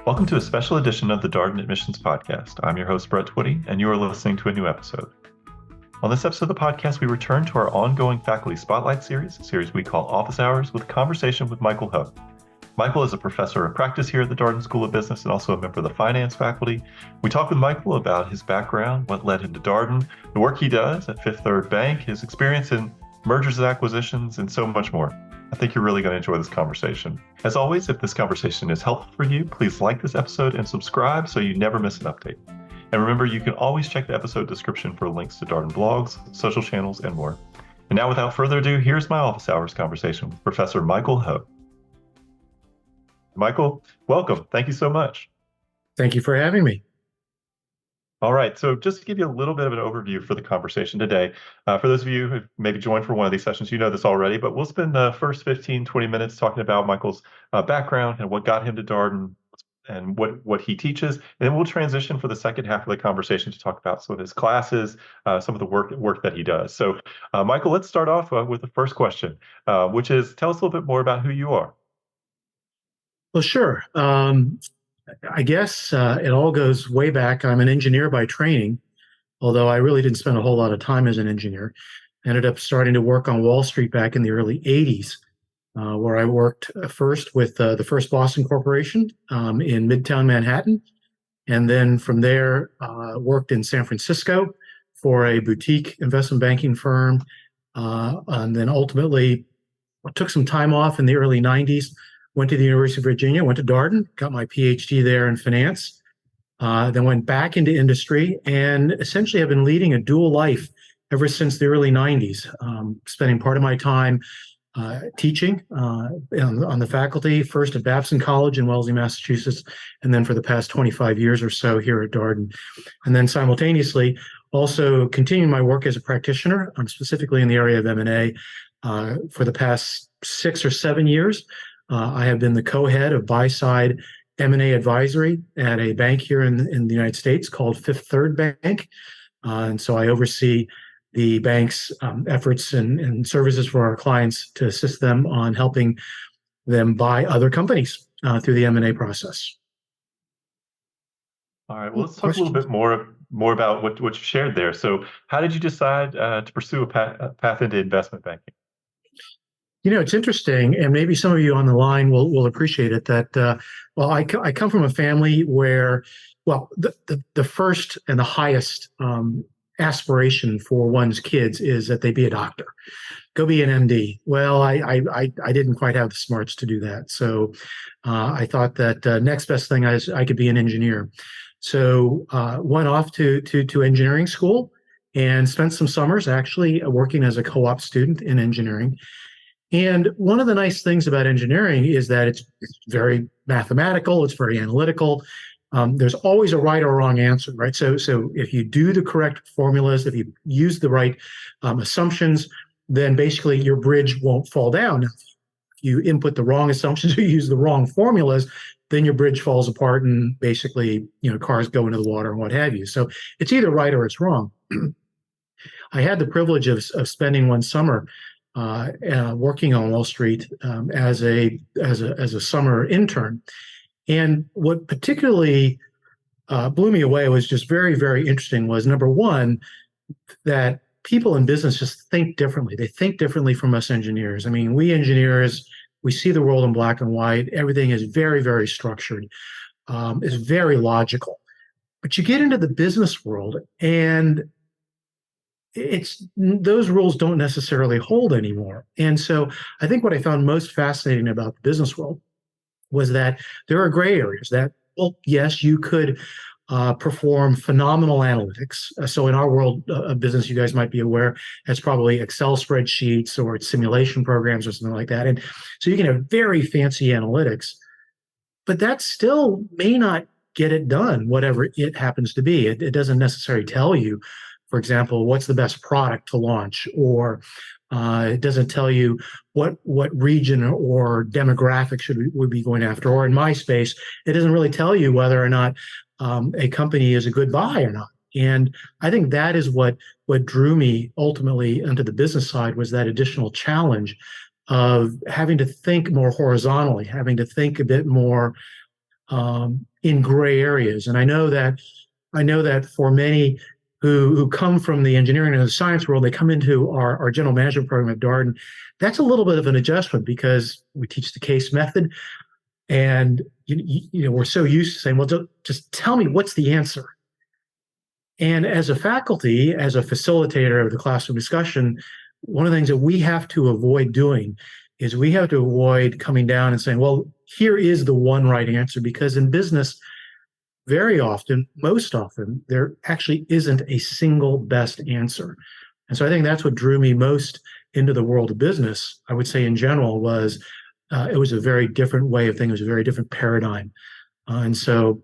Welcome to a special edition of the Darden Admissions Podcast. I'm your host, Brett Twitty, and you are listening to a new episode. On this episode of the podcast, we return to our ongoing Faculty Spotlight series, a series we call Office Hours, with a conversation with Michael Ho. Michael is a professor of practice here at the Darden School of Business and also a member of the finance faculty. We talk with Michael about his background, what led him to Darden, the work he does at Fifth Third Bank, his experience in mergers and acquisitions, and so much more. I think you're really going to enjoy this conversation. As always, if this conversation is helpful for you, please like this episode and subscribe so you never miss an update. And remember, you can always check the episode description for links to Darden blogs, social channels, and more. And now, without further ado, here's my Office Hours conversation with Professor Michael Ho. Michael, welcome. Thank you so much. Thank you for having me. All right, so just to give you a little bit of an overview for the conversation today, for those of you who maybe joined for one of these sessions, you know this already, but we'll spend the first 15, 20 minutes talking about Michael's background and what got him to Darden and what he teaches. And then we'll transition for the second half of the conversation to talk about some of his classes, some of the work that he does. So Michael, let's start off with the first question, which is, tell us a little bit more about who you are. Well, sure. I guess it all goes way back. I'm an engineer by training, although I really didn't spend a whole lot of time as an engineer. Ended up starting to work on Wall Street back in the early 80s, where I worked first with the First Boston Corporation in Midtown Manhattan. And then from there, worked in San Francisco for a boutique investment banking firm. And then ultimately took some time off in the early 90s. Went to the University of Virginia, went to Darden, got my PhD there in finance, then went back into industry and essentially have been leading a dual life ever since the early 90s, spending part of my time teaching on the faculty, first at Babson College in Wellesley, Massachusetts, and then for the past 25 years or so here at Darden. And then simultaneously also continuing my work as a practitioner, specifically in the area of M&A for the past 6 or 7 years. I have been the co-head of buy-side M&A advisory at a bank here in the United States called Fifth Third Bank. And so I oversee the bank's efforts and services for our clients to assist them on helping them buy other companies through the M&A process. All right, well, let's talk a little bit more about what you shared there. So how did you decide to pursue a path into investment banking? You know, it's interesting, and maybe some of you on the line will appreciate it, that, I come from a family where, the first and the highest aspiration for one's kids is that they be a doctor. Go be an MD. Well, I didn't quite have the smarts to do that. So I thought that next best thing I could be an engineer. So went off to engineering school and spent some summers actually working as a co-op student in engineering. And one of the nice things about engineering is that it's very mathematical, it's very analytical. There's always a right or wrong answer, right? So if you do the correct formulas, if you use the right assumptions, then basically your bridge won't fall down. If you input the wrong assumptions or use the wrong formulas, then your bridge falls apart and basically, cars go into the water and what have you. So it's either right or it's wrong. I had the privilege of spending one summer working on Wall Street as a summer intern. And what particularly blew me away was just very, very interesting was, number one, that people in business just think differently. They think differently from us engineers. I mean, we engineers, we see the world in black and white. Everything is very, very structured. It's very logical. But you get into the business world and those rules don't necessarily hold anymore. And so I think what I found most fascinating about the business world was that there are gray areas that, well, yes, you could perform phenomenal analytics. So in our world of business, you guys might be aware, it's probably Excel spreadsheets or it's simulation programs or something like that. And so you can have very fancy analytics, but that still may not get it done, whatever it happens to be. It doesn't necessarily tell you, for example, what's the best product to launch, or it doesn't tell you what region or demographic we be going after. Or in my space, it doesn't really tell you whether or not a company is a good buy or not. And I think that is what drew me ultimately into the business side, was that additional challenge of having to think more horizontally, having to think a bit more in gray areas. And I know that for many who come from the engineering and the science world, they come into our general management program at Darden. That's a little bit of an adjustment because we teach the case method, and we're so used to saying, "Well, just tell me what's the answer." And as a faculty, as a facilitator of the classroom discussion, one of the things that we have to avoid doing is we have to avoid coming down and saying, "Well, here is the one right answer," because in business, very often, most often, there actually isn't a single best answer. And so I think that's what drew me most into the world of business. I would say in general was it was a very different way of thinking. It was a very different paradigm. And so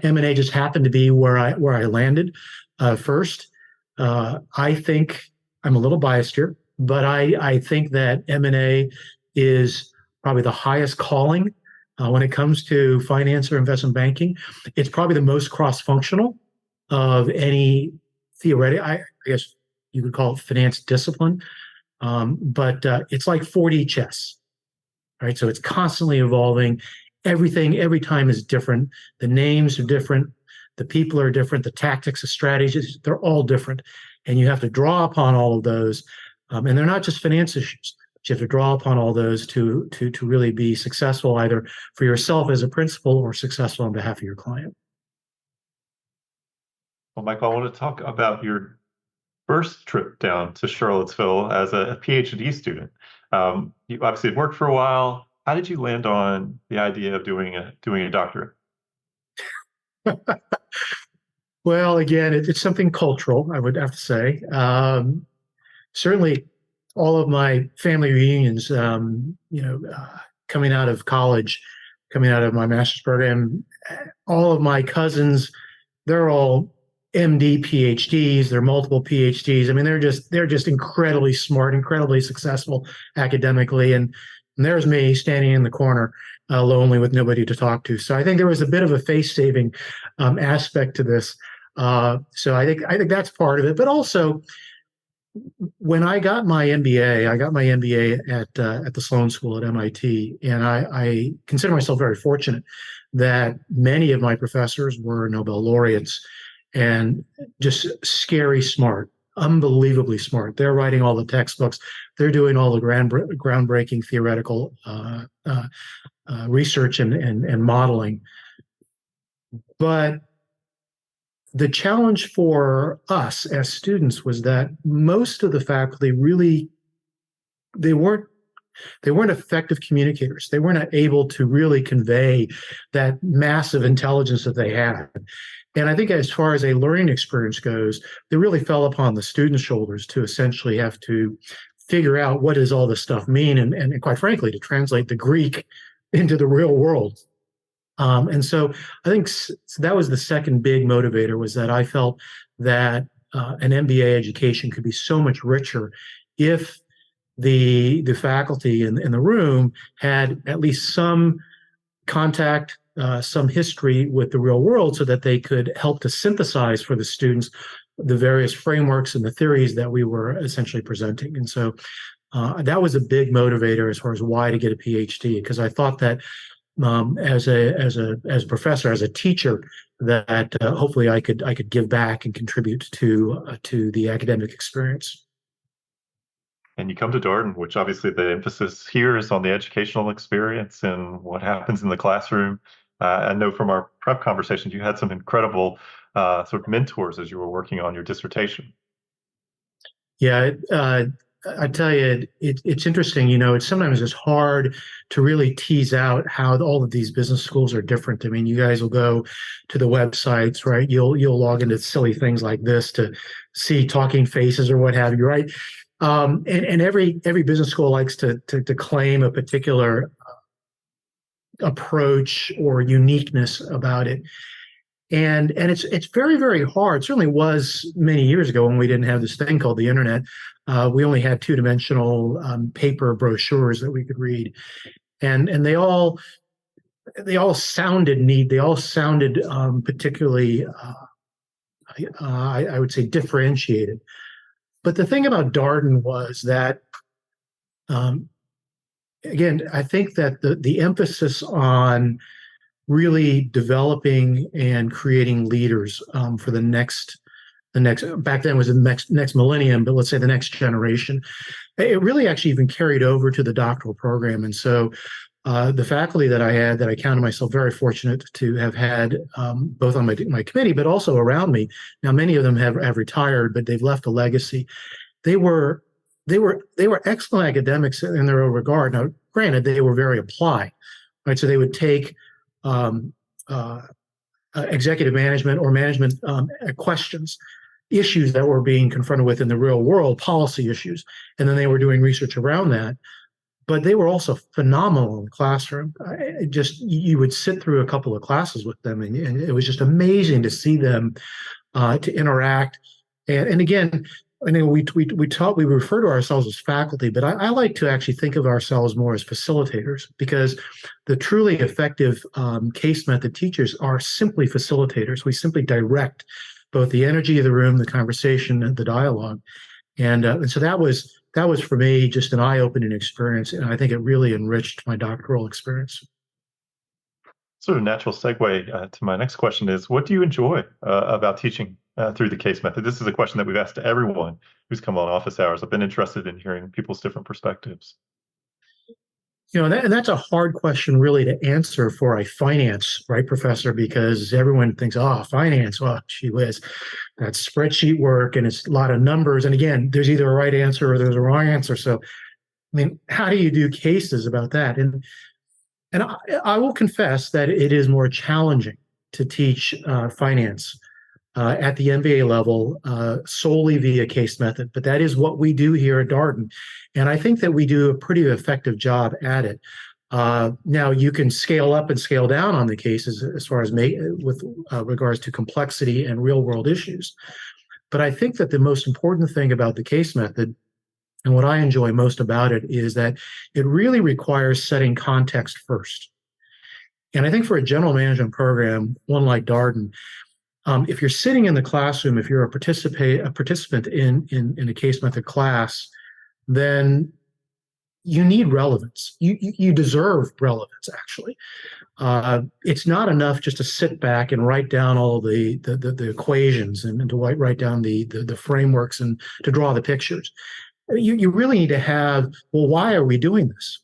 M&A just happened to be where I landed first. I think I'm a little biased here, but I think that M&A is probably the highest calling when it comes to finance or investment banking. It's probably the most cross-functional of any theoretic, I guess you could call it finance discipline, but it's like 4D chess, right? So it's constantly evolving. Everything, every time is different. The names are different. The people are different. The tactics, the strategies, they're all different. And you have to draw upon all of those. And they're not just finance issues. You have to draw upon all those to really be successful, either for yourself as a principal or successful on behalf of your client. Well, Michael, I want to talk about your first trip down to Charlottesville as a PhD student. You obviously had worked for a while. How did you land on the idea of doing a doctorate? Well, again, it's something cultural, I would have to say. Certainly, all of my family reunions, coming out of college, coming out of my master's program, all of my cousins, they're all MD PhDs. They're multiple PhDs. I mean, they're just incredibly smart, incredibly successful academically, and there's me standing in the corner, lonely with nobody to talk to. So I think there was a bit of a face-saving aspect to this. So I think that's part of it, but also when I got my MBA, at the Sloan School at MIT, and I consider myself very fortunate that many of my professors were Nobel laureates and just scary smart, unbelievably smart. They're writing all the textbooks, they're doing all the groundbreaking theoretical research and modeling. But the challenge for us as students was that most of the faculty really they weren't effective communicators. They weren't able to really convey that massive intelligence that they had. And I think as far as a learning experience goes, they really fell upon the students' shoulders to essentially have to figure out what does all this stuff mean, and quite frankly, to translate the Greek into the real world. And so I think that was the second big motivator, was that I felt that an MBA education could be so much richer if the faculty in the room had at least some contact, some history with the real world, so that they could help to synthesize for the students the various frameworks and the theories that we were essentially presenting. And so that was a big motivator as far as why to get a PhD, because I thought that as a professor, as a teacher, that hopefully I could give back and contribute to the academic experience. And you come to Darden, which obviously the emphasis here is on the educational experience and what happens in the classroom. I know from our prep conversations, you had some incredible sort of mentors as you were working on your dissertation. Yeah, I tell you, it's interesting. It's sometimes it's hard to really tease out how all of these business schools are different. I mean, you guys will go to the websites, right? You'll log into silly things like this to see talking faces or what have you, right? And every business school likes to claim a particular approach or uniqueness about it. And it's very, very hard. It certainly was many years ago when we didn't have this thing called the internet. We only had two-dimensional paper brochures that we could read, and they all sounded neat. They all sounded particularly, I would say, differentiated. But the thing about Darden was that, again, I think that the emphasis on really developing and creating leaders for the next back then was the next millennium, but let's say the next generation. It really actually even carried over to the doctoral program. And so the faculty that I had, that I counted myself very fortunate to have had, both on my committee, but also around me. Now, many of them have retired, but they've left a legacy. They were they were excellent academics in their own regard. Now, granted, they were very applied, right? So they would take um, uh, executive management or management questions, issues that were being confronted with in the real world, policy issues, and then they were doing research around that. But they were also phenomenal in the classroom. Just you would sit through a couple of classes with them, and it was just amazing to see them to interact. And again, I know we refer to ourselves as faculty, but I like to actually think of ourselves more as facilitators, because the truly effective case method teachers are simply facilitators. We simply direct both the energy of the room, the conversation, and the dialogue. And so that was for me just an eye-opening experience, and I think it really enriched my doctoral experience. Sort of natural segue to my next question is, what do you enjoy about teaching through the case method? This is a question that we've asked to everyone who's come on office hours. I've been interested in hearing people's different perspectives. And that's a hard question really to answer for a finance, right, professor, because everyone thinks, oh, finance, well, gee whiz, that's spreadsheet work and it's a lot of numbers. And again, there's either a right answer or there's a wrong answer. So, I mean, how do you do cases about that? And I will confess that it is more challenging to teach finance at the MBA level solely via case method. But that is what we do here at Darden. And I think that we do a pretty effective job at it. Now, you can scale up and scale down on the cases as far as with regards to complexity and real world issues. But I think that the most important thing about the case method, and what I enjoy most about it, is that it really requires setting context first. And I think for a general management program, one like Darden, if you're sitting in the classroom, if you're a participant in a case method class, then you need relevance. You deserve relevance, actually. It's not enough just to sit back and write down all the equations and to write down the frameworks and to draw the pictures. You really need to have, well, why are we doing this?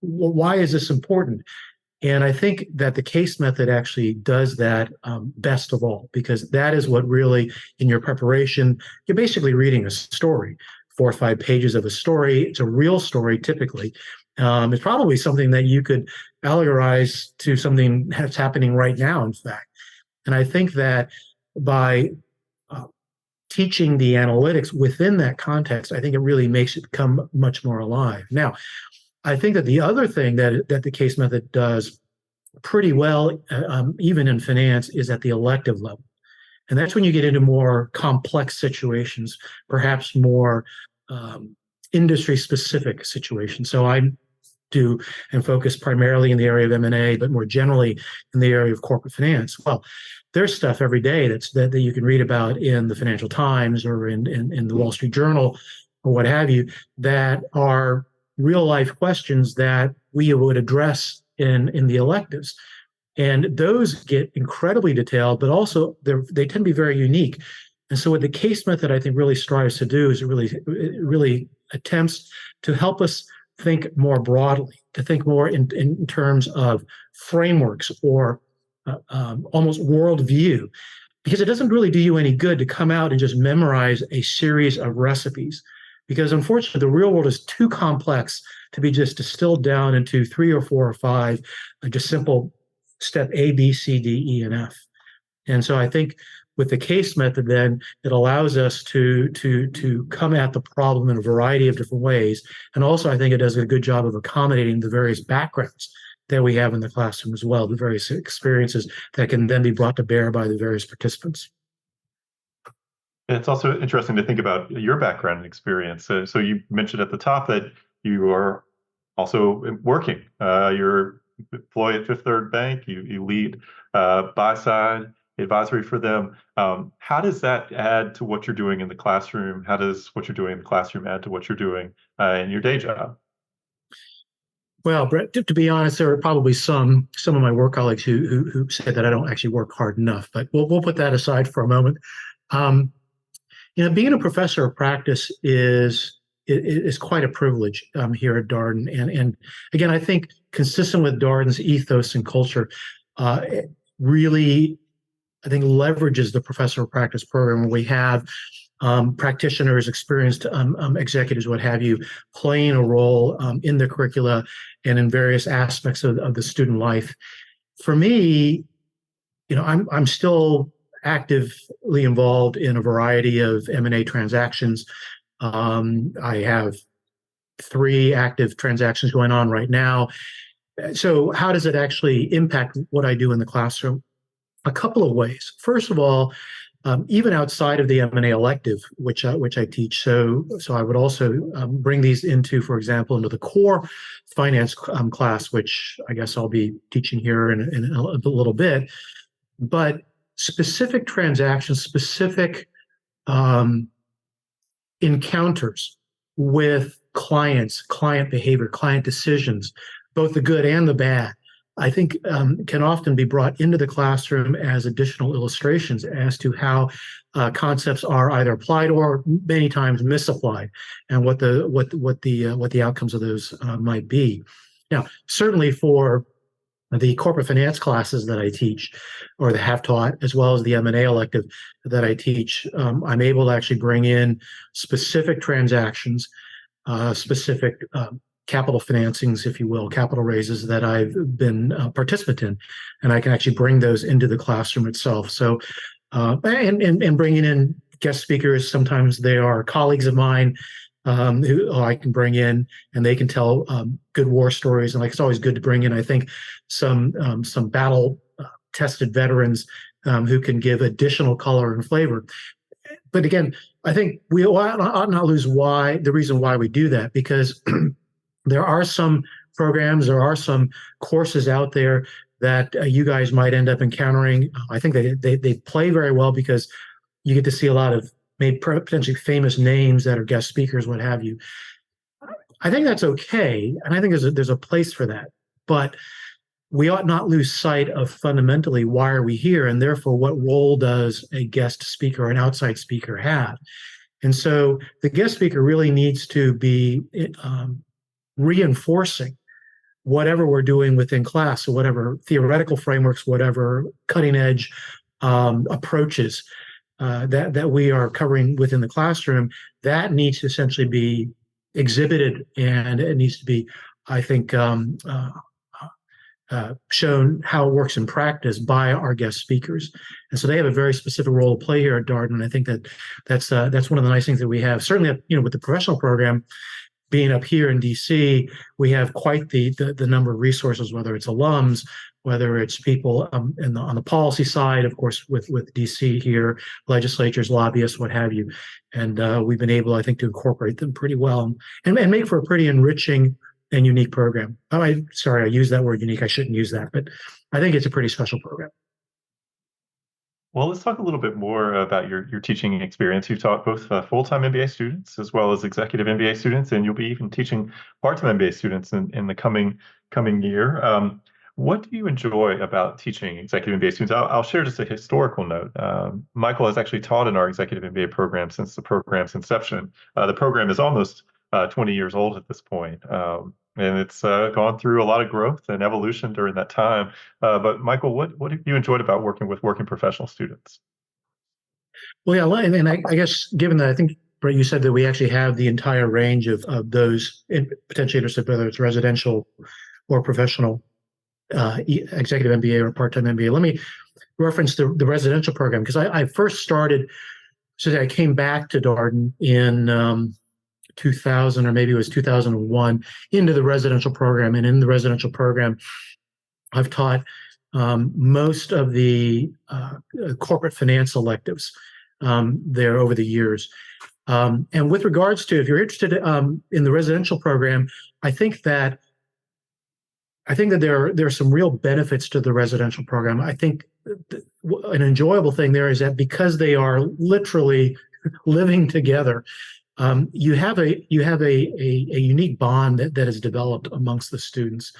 Well, why is this important? And I think that the case method actually does that best of all, because that is what really, in your preparation, you're basically reading a story, 4 or 5 pages of a story. It's a real story, typically. It's probably something that you could allegorize to something that's happening right now, in fact. And I think that by teaching the analytics within that context, I think it really makes it come much more alive. Now, I think that the other thing that the case method does pretty well, even in finance, is at the elective level. And that's when you get into more complex situations, perhaps more industry specific situations. So I do and focus primarily in the area of M&A, but more generally in the area of corporate finance. Well, there's stuff every day that you can read about in the Financial Times or in the Wall Street Journal or what have you, that are real life questions that we would address in the electives. And those get incredibly detailed, but also they tend to be very unique. And so what the case method, I think, really strives to do is it really attempts to help us think more broadly, to think more in terms of frameworks or almost worldview, because it doesn't really do you any good to come out and just memorize a series of recipes, because unfortunately the real world is too complex to be just distilled down into 3 or 4 or 5 just simple step A, B, C, D, E, and F. And so I think with the case method, then it allows us to come at the problem in a variety of different ways. And also I think it does a good job of accommodating the various backgrounds that we have in the classroom as well, the various experiences that can then be brought to bear by the various participants. It's also interesting to think about your background and experience. So you mentioned at the top that you are also working. You're employed at Fifth Third Bank. You lead buy side advisory for them. How does that add to what you're doing in the classroom? How does what you're doing in the classroom add to what you're doing in your day job? Well, Brett, to be honest, there are probably some of my work colleagues who said that I don't actually work hard enough, but we'll put that aside for a moment. Um, Being a professor of practice is quite a privilege here at Darden, and again, I think consistent with Darden's ethos and culture, it really I think leverages the professor of practice program. We have practitioners, experienced executives, what have you, playing a role in the curricula and in various aspects of the student life. For me, I'm still actively involved in a variety of M&A transactions. I have 3 active transactions going on right now. So how does it actually impact what I do in the classroom? A couple of ways. First of all, even outside of the M&A elective, which I teach, so I would also bring these into, for example, into the core finance class, which I guess I'll be teaching here in a little bit. But specific transactions, specific um, encounters with clients, client behavior, client decisions, both the good and the bad, I think can often be brought into the classroom as additional illustrations as to how concepts are either applied or many times misapplied, and what the outcomes of those might be. Now, certainly for the corporate finance classes that I teach or that have taught, as well as the M&A elective that I teach, I'm able to actually bring in specific transactions, specific capital financings, if you will, capital raises that I've been a participant in, and I can actually bring those into the classroom itself. So, and bringing in guest speakers, sometimes they are colleagues of mine who I can bring in, and they can tell good war stories. And like, it's always good to bring in, I think, some battle tested veterans who can give additional color and flavor. But again, I think we ought not lose the reason why we do that, because there are some programs, there are some courses out there that you guys might end up encountering. I think they play very well because you get to see a lot of maybe potentially famous names that are guest speakers, what have you. I think that's okay, and I think there's a place for that. But we ought not lose sight of fundamentally why are we here, and therefore what role does a guest speaker or an outside speaker have? And so the guest speaker really needs to be reinforcing whatever we're doing within class, so whatever theoretical frameworks, whatever cutting edge approaches that we are covering within the classroom, that needs to essentially be exhibited, and it needs to be, I think, shown how it works in practice by our guest speakers. And so they have a very specific role to play here at Darden. And I think that's one of the nice things that we have. Certainly, with the professional program, being up here in DC, we have quite the number of resources, whether it's alums, whether it's people on the policy side, of course, with DC here, legislatures, lobbyists, what have you. And we've been able, I think, to incorporate them pretty well and make for a pretty enriching and unique program. Sorry, I used that word unique. I shouldn't use that, but I think it's a pretty special program. Well, let's talk a little bit more about your teaching experience. You've taught both full-time MBA students as well as executive MBA students, and you'll be even teaching part-time MBA students in the coming year. What do you enjoy about teaching executive MBA students? I'll share just a historical note. Michael has actually taught in our executive MBA program since the program's inception. The program is almost 20 years old at this point. And it's gone through a lot of growth and evolution during that time. But Michael, what have you enjoyed about working with working professional students? Well, yeah, and I guess given that I think, Brett, you said that we actually have the entire range of those potentially interested, whether it's residential or professional executive MBA or part-time MBA. Let me reference the residential program, because I first started, so I came back to Darden in 2000, or maybe it was 2001, into the residential program. And in the residential program, I've taught most of the corporate finance electives there over the years. And with regards to, if you're interested in the residential program, I think that there are some real benefits to the residential program. I think an enjoyable thing there is that because they are literally living together you have a unique bond that is developed amongst the students.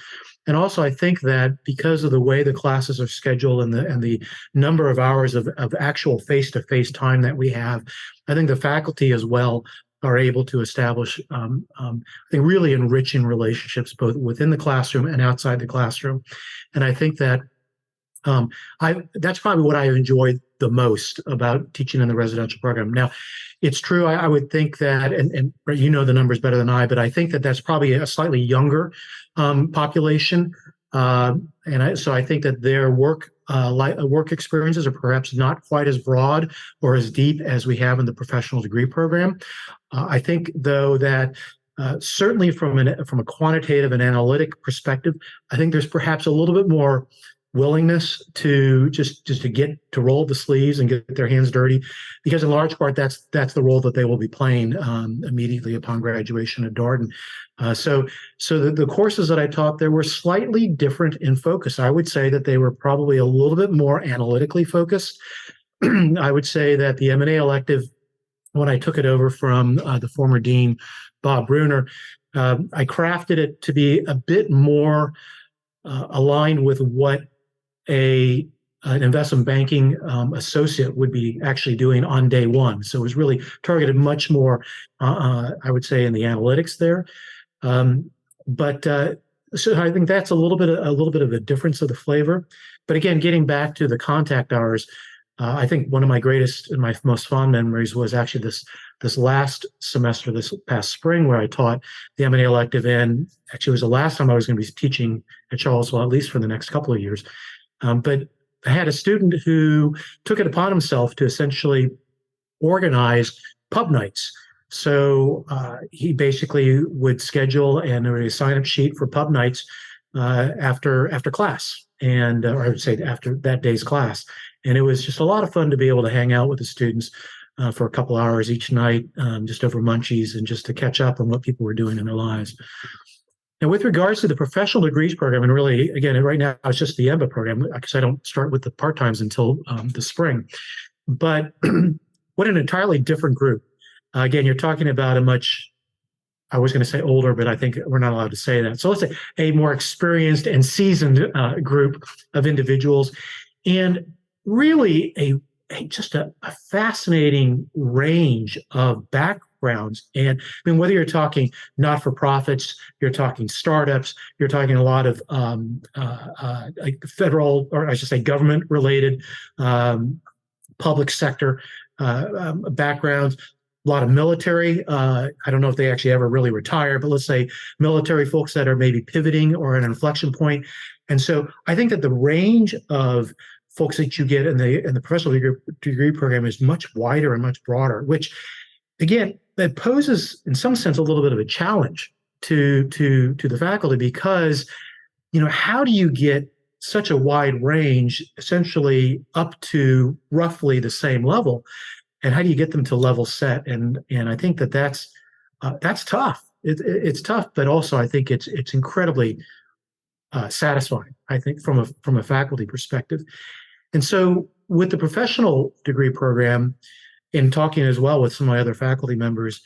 And also, I think that because of the way the classes are scheduled and the number of hours of actual face-to-face time that we have, I think the faculty as well are able to establish, I think, really enriching relationships both within the classroom and outside the classroom. And I think that that's probably what I enjoy the most about teaching in the residential program. Now, it's true. I would think that, and you know the numbers better than I, but I think that that's probably a slightly younger population, so I think that their work experiences are perhaps not quite as broad or as deep as we have in the professional degree program. I think, though, that certainly from a quantitative and analytic perspective, I think there's perhaps a little bit more willingness to just to get to roll up the sleeves and get their hands dirty, because in large part that's the role that they will be playing immediately upon graduation at Darden. So the courses that I taught there were slightly different in focus. I would say that they were probably a little bit more analytically focused. I would say that the M&A elective, when I took it over from the former dean, Bob Bruner, I crafted it to be a bit more aligned with what an investment banking associate would be actually doing on day one. So it was really targeted much more, I would say, in the analytics there. But so I think that's a little bit of a difference of the flavor. But again, getting back to the contact hours, I think one of my greatest and my most fond memories was actually this last semester, this past spring, where I taught the M&A elective, and actually it was the last time I was going to be teaching at Charlottesville, at least for the next couple of years. But I had a student who took it upon himself to essentially organize pub nights. So he basically would schedule and there was a sign-up sheet for pub nights after class, and or I would say after that day's class. And it was just a lot of fun to be able to hang out with the students for a couple hours each night, just over munchies and just to catch up on what people were doing in their lives. And with regards to the professional degrees program, and really, again, right now it's just the EMBA program because I don't start with the part-times until the spring. But what an entirely different group. Again, you're talking about a much, I was going to say older, but I think we're not allowed to say that. So let's say a more experienced and seasoned group of individuals, and really just a fascinating range of backgrounds. And I mean, whether you're talking not-for-profits, you're talking startups, you're talking a lot of like federal, or I should say government-related, public sector backgrounds, a lot of military. I don't know if they actually ever really retire, but let's say military folks that are maybe pivoting or at an inflection point. And so I think that the range of folks that you get in the professional degree program is much wider and much broader, which, again, that poses in some sense a little bit of a challenge to the faculty, because how do you get such a wide range essentially up to roughly the same level, and how do you get them to level set? And I think that's tough. It's tough, but also I think it's incredibly satisfying, I think, from a faculty perspective. And so with the professional degree program, in talking as well with some of my other faculty members,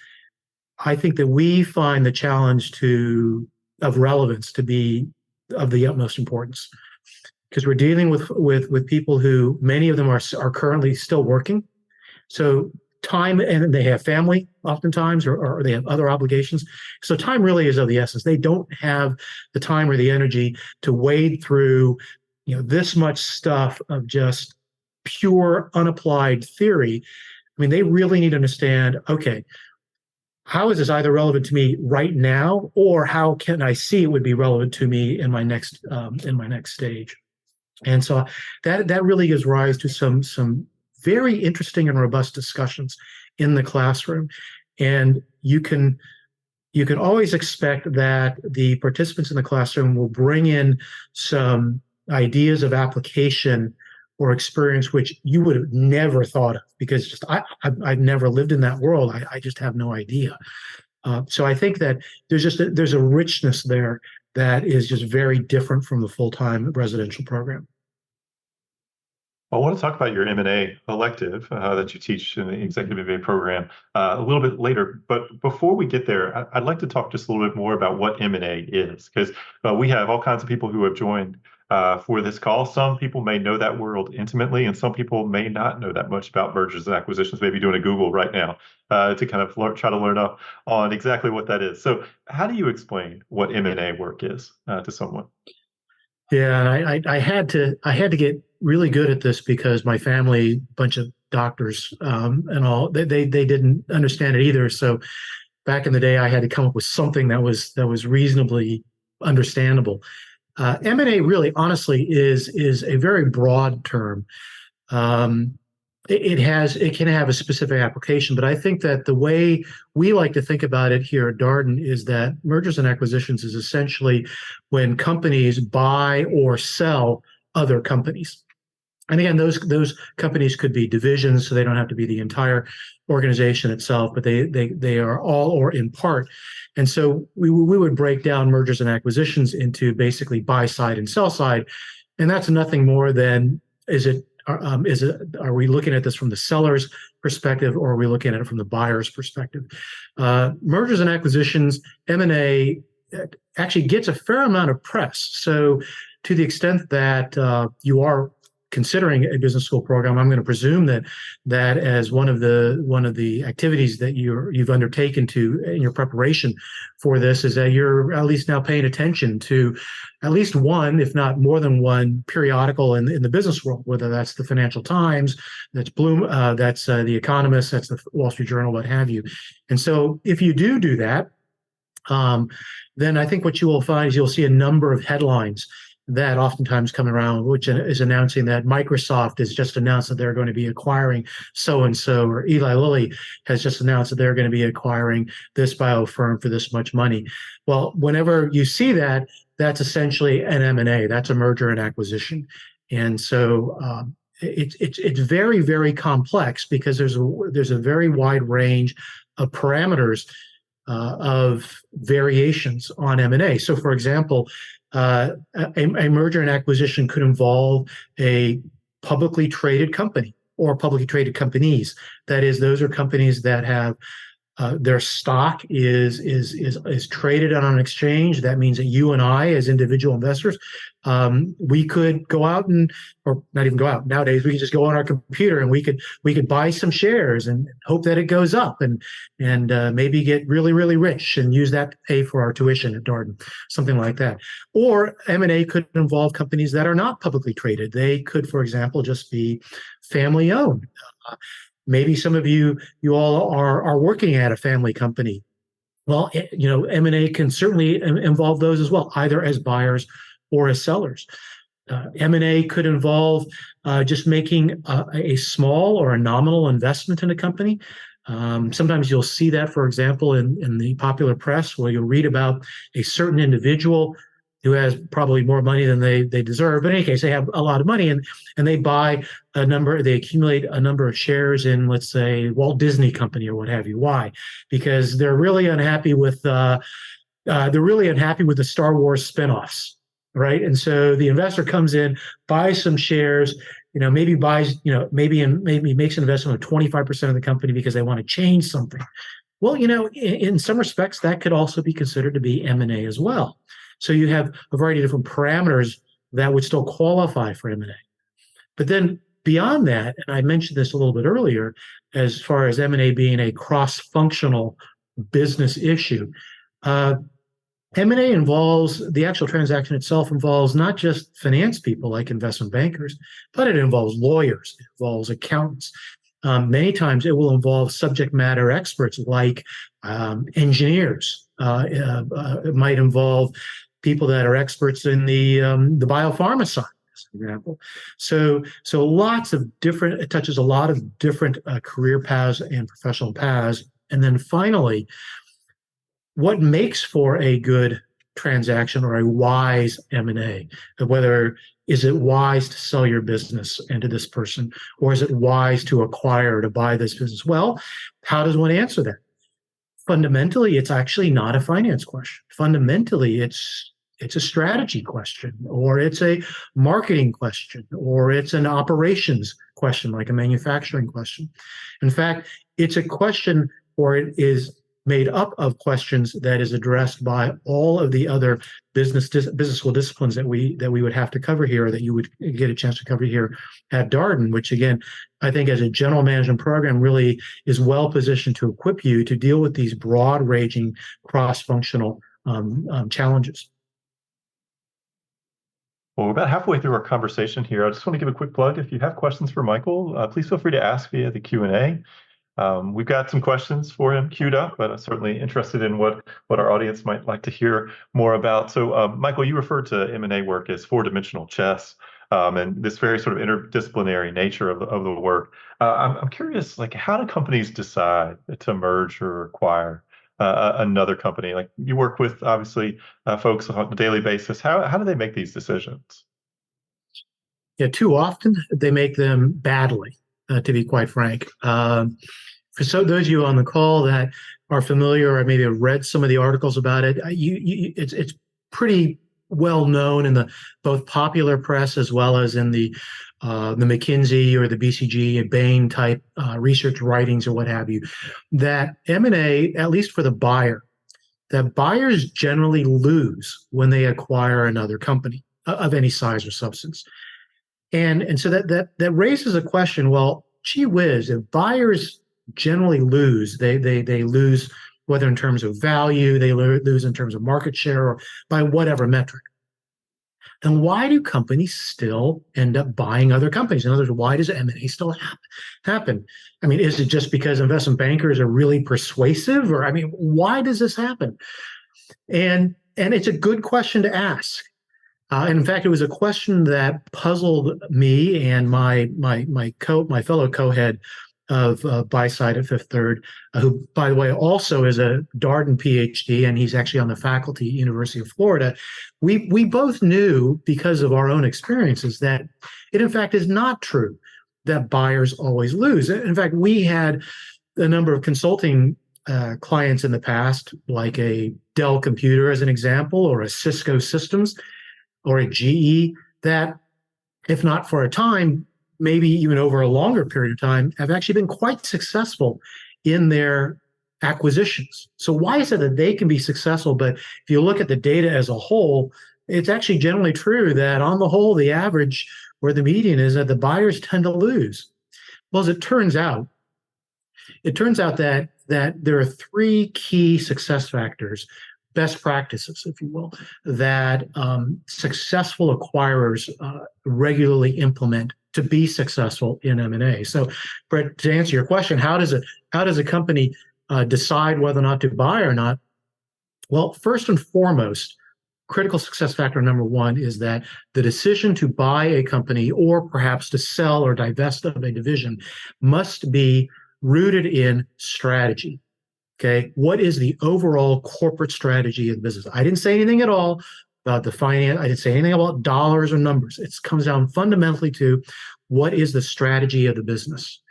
I think that we find the challenge of relevance to be of the utmost importance, because we're dealing with people who, many of them are currently still working. So time, and they have family oftentimes, or they have other obligations. So time really is of the essence. They don't have the time or the energy to wade through this much stuff of just pure unapplied theory. I mean, they really need to understand, okay, how is this either relevant to me right now, or how can I see it would be relevant to me in my next stage? And so that really gives rise to some very interesting and robust discussions in the classroom. And you can always expect that the participants in the classroom will bring in some ideas of application or experience which you would have never thought of, because just I've never lived in that world. I just have no idea. So I think that there's a richness there that is just very different from the full-time residential program. I want to talk about your M&A elective that you teach in the executive MBA program a little bit later. But before we get there, I'd like to talk just a little bit more about what M&A is, because we have all kinds of people who have joined for this call. Some people may know that world intimately, and some people may not know that much about mergers and acquisitions, maybe doing a Google right now to kind of try to learn up on exactly what that is. So how do you explain what M&A work is to someone? Yeah, I had to get really good at this because my family, bunch of doctors, and all, they didn't understand it either. So back in the day, I had to come up with something that was reasonably understandable. M&A really, honestly, is a very broad term. Um, it can have a specific application, but I think that the way we like to think about it here at Darden is that mergers and acquisitions is essentially when companies buy or sell other companies. And again, those companies could be divisions, so they don't have to be the entire organization itself, but they are all or in part. And so we would break down mergers and acquisitions into basically buy side and sell side, and that's nothing more than are we looking at this from the seller's perspective, or are we looking at it from the buyer's perspective? Mergers and acquisitions, M&A, actually gets a fair amount of press. So to the extent that you are considering a business school program, I'm going to presume that as one of the activities that you've undertaken to in your preparation for this is that you're at least now paying attention to at least one, if not more than one, periodical in the business world, whether that's the Financial Times, that's Bloom, that's the Economist, that's the Wall Street Journal, what have you. And so if you do that, then I think what you will find is you'll see a number of headlines that oftentimes come around, which is announcing that Microsoft has just announced that they're going to be acquiring so-and-so, or Eli Lilly has just announced that they're going to be acquiring this bio firm for this much money. Well, whenever you see that, that's essentially an M&A. That's a merger and acquisition. And so it's very, very complex because there's a very wide range of parameters of variations on M&A. So, for example, a merger and acquisition could involve a publicly traded company or publicly traded companies. That is, those are companies that have their stock is traded on an exchange. That means that you and I, as individual investors, we could go out or not even go out. Nowadays, we can just go on our computer and we could buy some shares and hope that it goes up and maybe get really, really rich and use that to pay for our tuition at Darden, something like that. Or M&A could involve companies that are not publicly traded. They could, for example, just be family owned. Maybe some of you all are working at a family company. Well, M&A can certainly involve those as well, either as buyers or as sellers. M&A could involve just making a small or a nominal investment in a company. Sometimes you'll see that, for example, in the popular press, where you'll read about a certain individual who has probably more money than they deserve. But in any case, they have a lot of money and they accumulate a number of shares in, let's say, Walt Disney Company or what have you. Why? Because they're really unhappy with the Star Wars spinoffs, right? And so the investor comes in, buys some shares, maybe makes an investment of 25% of the company because they want to change something. Well, in some respects, that could also be considered to be M&A as well. So you have a variety of different parameters that would still qualify for M&A. But then beyond that, and I mentioned this a little bit earlier, as far as M&A being a cross-functional business issue, M&A involves, the actual transaction itself involves not just finance people like investment bankers, but it involves lawyers, it involves accountants. Many times it will involve subject matter experts like engineers. It might involve people that are experts in the biopharma side, for example. So it touches a lot of different career paths and professional paths. And then finally, what makes for a good transaction or a wise M&A? Whether is it wise to sell your business into this person, or is it wise to acquire, to buy this business? Well, how does one answer that? Fundamentally, it's actually not a finance question. Fundamentally, it's it's a strategy question, or it's a marketing question, or it's an operations question, like a manufacturing question. In fact, it's a question, or it is made up of questions that is addressed by all of the other business school disciplines that we would have to cover here, that you would get a chance to cover here at Darden, which again, I think as a general management program really is well positioned to equip you to deal with these broad-ranging cross-functional challenges. Well, we're about halfway through our conversation here. I just want to give a quick plug. If you have questions for Michael, please feel free to ask via the Q&A. We've got some questions for him queued up, but I'm certainly interested in what our audience might like to hear more about. So, Michael, you referred to M&A work as four-dimensional chess, and this very sort of interdisciplinary nature of the work. I'm curious, like, how do companies decide to merge or acquire another company? Like, you work with obviously folks on a daily basis. How do they make these decisions? Yeah, too often they make them badly, to be quite frank. For those of you on the call that are familiar or maybe have read some of the articles about it, it's pretty well known in the both popular press as well as in the McKinsey or the BCG and Bain type research writings or what have you, that M&A, at least for the buyer, that buyers generally lose when they acquire another company of any size or substance. And so that raises a question. Well, gee whiz, if buyers generally lose, they lose, whether in terms of value, they lose in terms of market share, or by whatever metric, then why do companies still end up buying other companies? In other words, why does M&A still happen? I mean, is it just because investment bankers are really persuasive? Or, I mean, why does this happen? And it's a good question to ask. And in fact, it was a question that puzzled me and my fellow co-head of buy side at Fifth Third, who, by the way, also is a Darden PhD, and he's actually on the faculty at University of Florida. We both knew, because of our own experiences, that it in fact is not true that buyers always lose. In fact, we had a number of consulting clients in the past, like a Dell Computer as an example, or a Cisco Systems, or a GE, that, if not for a time, maybe even over a longer period of time, have actually been quite successful in their acquisitions. So why is it that they can be successful, but if you look at the data as a whole, it's actually generally true that on the whole, the average or the median is that the buyers tend to lose? Well, as it turns out that there are three key success factors, best practices, if you will, that successful acquirers regularly implement to be successful in M&A. So, Brett, to answer your question, how does a company decide whether or not to buy or not? Well, first and foremost, critical success factor number one is that the decision to buy a company, or perhaps to sell or divest of a division, must be rooted in strategy. Okay, what is the overall corporate strategy of the business? I didn't say anything at all about the finance. I didn't say anything about dollars or numbers. It comes down fundamentally to what is the strategy of the business.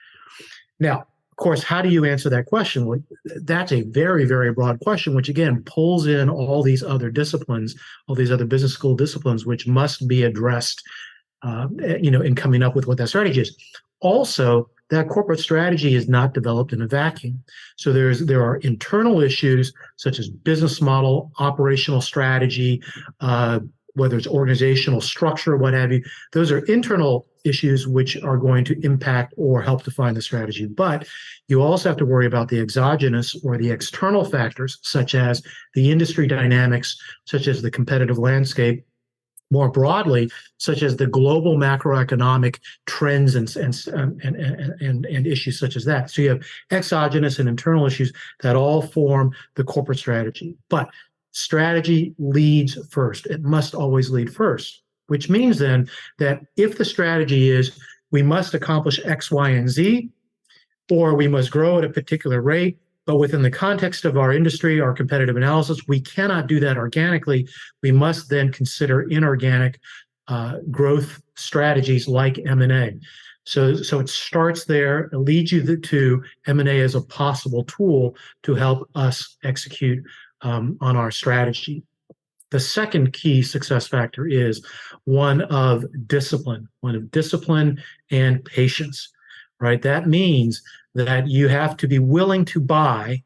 Now, of course, how do you answer that question? Well, that's a very, very broad question, which again pulls in all these other disciplines, all these other business school disciplines, which must be addressed, in coming up with what that strategy is. Also, that corporate strategy is not developed in a vacuum. So there are internal issues such as business model, operational strategy, whether it's organizational structure, what have you. Those are internal issues which are going to impact or help define the strategy. But you also have to worry about the exogenous or the external factors, such as the industry dynamics, such as the competitive landscape, more broadly, such as the global macroeconomic trends and issues such as that. So you have exogenous and internal issues that all form the corporate strategy. But strategy leads first. It must always lead first, which means then that if the strategy is we must accomplish X, Y, and Z, or we must grow at a particular rate, but within the context of our industry, our competitive analysis, we cannot do that organically. We must then consider inorganic growth strategies like M&A. So it starts there. It leads you to M&A as a possible tool to help us execute on our strategy. The second key success factor is one of discipline and patience, right? That means that you have to be willing to buy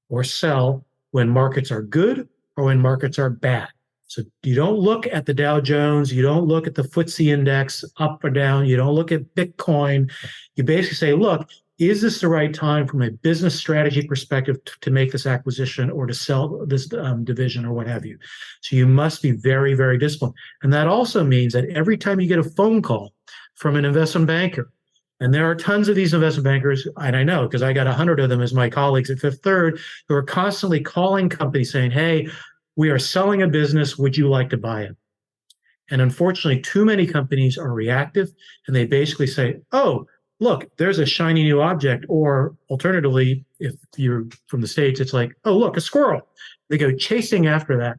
or sell when markets are good or when markets are bad. So you don't look at the Dow Jones, you don't look at the FTSE index up or down, you don't look at Bitcoin. You basically say, look, is this the right time from a business strategy perspective to make this acquisition or to sell this division or what have you? So you must be very, very disciplined. And that also means that every time you get a phone call from an investment banker, and there are tons of these investment bankers, and I know because I got 100 of them as my colleagues at Fifth Third, who are constantly calling companies saying, hey, we are selling a business. Would you like to buy it? And unfortunately, too many companies are reactive and they basically say, oh, look, there's a shiny new object. Or alternatively, if you're from the States, it's like, oh, look, a squirrel. They go chasing after that.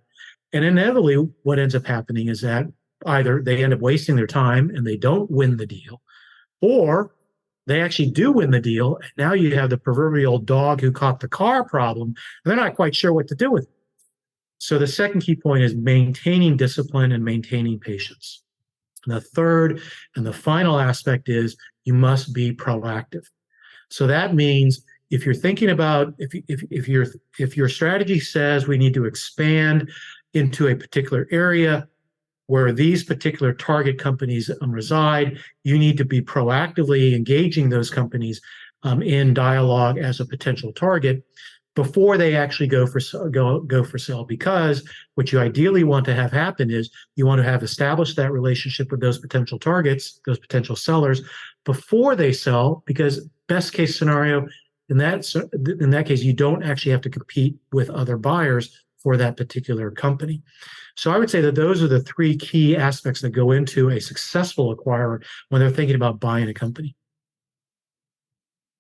And inevitably, what ends up happening is that either they end up wasting their time and they don't win the deal, or they actually do win the deal. And now you have the proverbial dog who caught the car problem, and they're not quite sure what to do with it. So the second key point is maintaining discipline and maintaining patience. And the third and the final aspect is you must be proactive. So that means if you're thinking about if your strategy says we need to expand into a particular area where these particular target companies reside, you need to be proactively engaging those companies in dialogue as a potential target before they actually go for sale. Because what you ideally want to have happen is you want to have established that relationship with those potential targets, those potential sellers, before they sell. Because best case scenario, in that case, you don't actually have to compete with other buyers for that particular company. So I would say that those are the three key aspects that go into a successful acquirer when they're thinking about buying a company.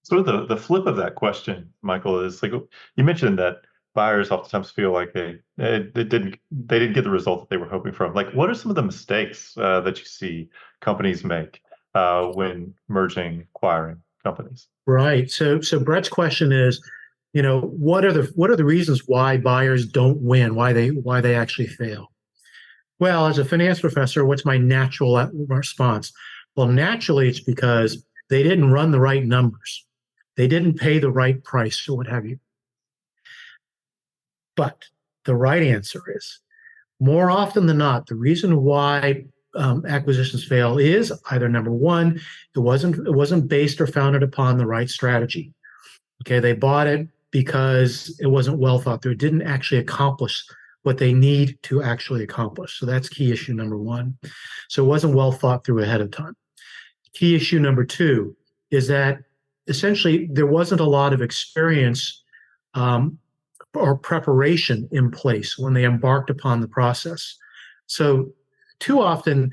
Sort of the flip of that question, Michael, is like you mentioned that buyers oftentimes feel like they didn't get the result that they were hoping for. Like, what are some of the mistakes that you see companies make when merging, acquiring companies? Right. So Brett's question is, what are the reasons why buyers don't win, why they actually fail? Well, as a finance professor, what's my natural response? Well, naturally, it's because they didn't run the right numbers. They didn't pay the right price or what have you. But the right answer is, more often than not, the reason why acquisitions fail is either number one, it wasn't based or founded upon the right strategy. Okay, they bought it because it wasn't well thought through. It didn't actually accomplish what they need to actually accomplish. So that's key issue number one. So it wasn't well thought through ahead of time. Key issue number two is that essentially there wasn't a lot of experience or preparation in place when they embarked upon the process. So too often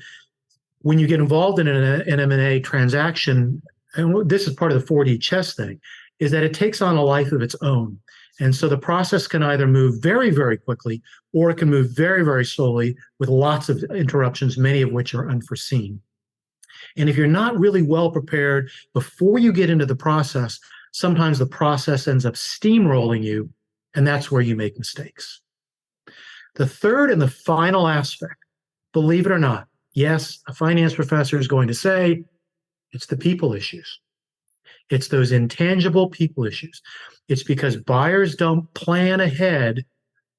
when you get involved in an M&A transaction, and this is part of the 4D chess thing, is that it takes on a life of its own. And so the process can either move very, very quickly, or it can move very, very slowly with lots of interruptions, many of which are unforeseen. And if you're not really well prepared before you get into the process, sometimes the process ends up steamrolling you, and that's where you make mistakes. The third and the final aspect, believe it or not, yes, a finance professor is going to say it's the people issues. It's those intangible people issues. It's because buyers don't plan ahead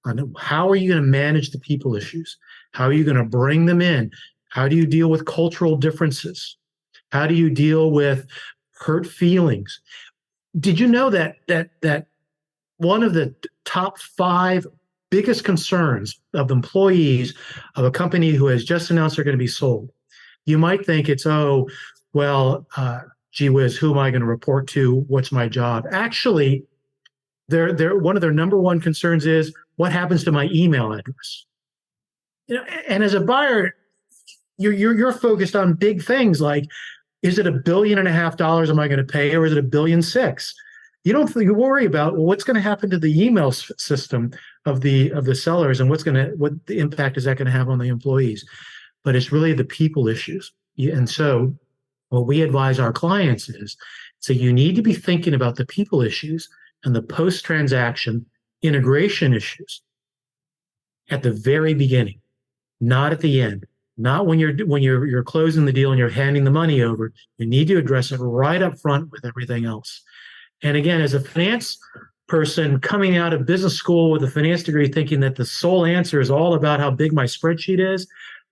on how are you going to manage the people issues? How are you going to bring them in? How do you deal with cultural differences? How do you deal with hurt feelings? Did you know that one of the top 5 biggest concerns of employees of a company who has just announced they're going to be sold? You might think it's, gee whiz, who am I going to report to? What's my job? Actually, one of their number one concerns is what happens to my email address. And as a buyer, you're focused on big things like, is it $1.5 billion am I going to pay, or is it $1.6 billion? You don't worry about what's going to happen to the email system of the sellers and what the impact is that going to have on the employees. But it's really the people issues. And so what we advise our clients is, so you need to be thinking about the people issues and the post-transaction integration issues. at the very beginning, not at the end, not when you're closing the deal and you're handing the money over. You need to address it right up front with everything else. And again, as a finance person coming out of business school with a finance degree, thinking that the sole answer is all about how big my spreadsheet is,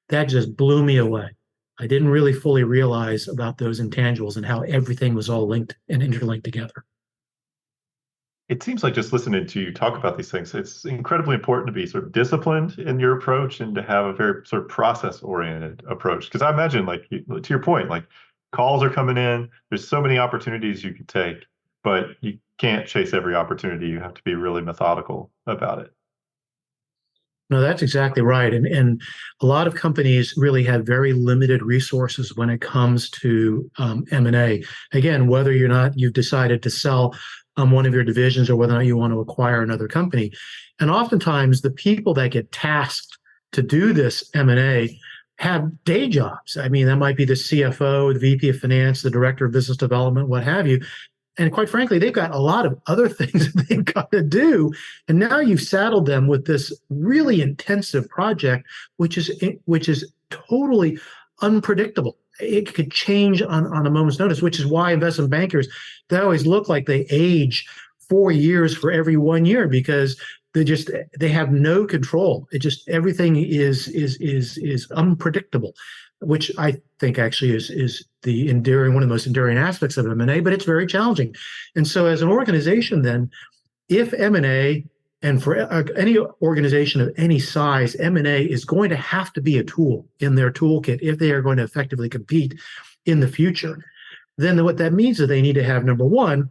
that just blew me away. I didn't really fully realize about those intangibles and how everything was all linked and interlinked together. It seems like just listening to you talk about these things, it's incredibly important to be sort of disciplined in your approach and to have a very sort of process-oriented approach. Because I imagine, like to your point, like calls are coming in, there's so many opportunities you could take, but you can't chase every opportunity. You have to be really methodical about it. No, that's exactly right. And a lot of companies really have very limited resources when it comes to M&A. Again, whether you've decided to sell one of your divisions or whether or not you want to acquire another company. And oftentimes the people that get tasked to do this M&A have day jobs. I mean, that might be the CFO, the VP of Finance, the Director of Business Development, what have you. And quite frankly, they've got a lot of other things that they've got to do. And now you've saddled them with this really intensive project, which is totally unpredictable. It could change on a moment's notice, which is why investment bankers, they always look like they age 4 years for every 1 year, because they have no control. It just everything is unpredictable, which I think actually is one of the most enduring aspects of M&A, but it's very challenging. And so as an organization then, if M&A, and for any organization of any size, M&A is going to have to be a tool in their toolkit if they are going to effectively compete in the future. Then what that means is they need to have, number one,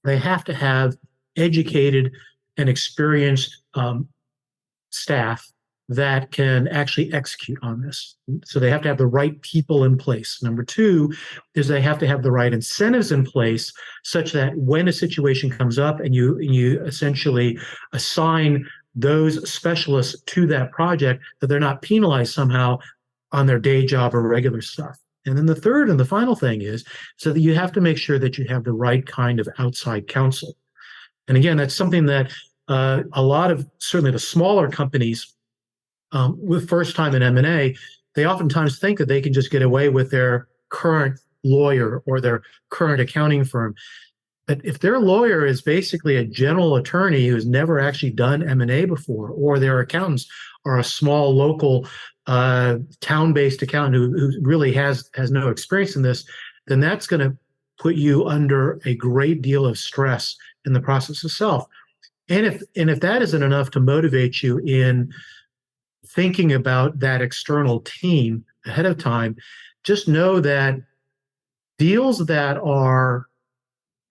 they have to have educated and experienced staff that can actually execute on this. So they have to have the right people in place. Number two is they have to have the right incentives in place such that when a situation comes up and you essentially assign those specialists to that project, that they're not penalized somehow on their day job or regular stuff. And then the third and the final thing is so that you have to make sure that you have the right kind of outside counsel. And again, that's something that a lot of, certainly the smaller companies, with first time in M&A, they oftentimes think that they can just get away with their current lawyer or their current accounting firm. But if their lawyer is basically a general attorney who's never actually done M&A before, or their accountants are a small local town-based accountant who really has no experience in this, then that's going to put you under a great deal of stress in the process itself. And if that isn't enough to motivate you in thinking about that external team ahead of time, just know that deals that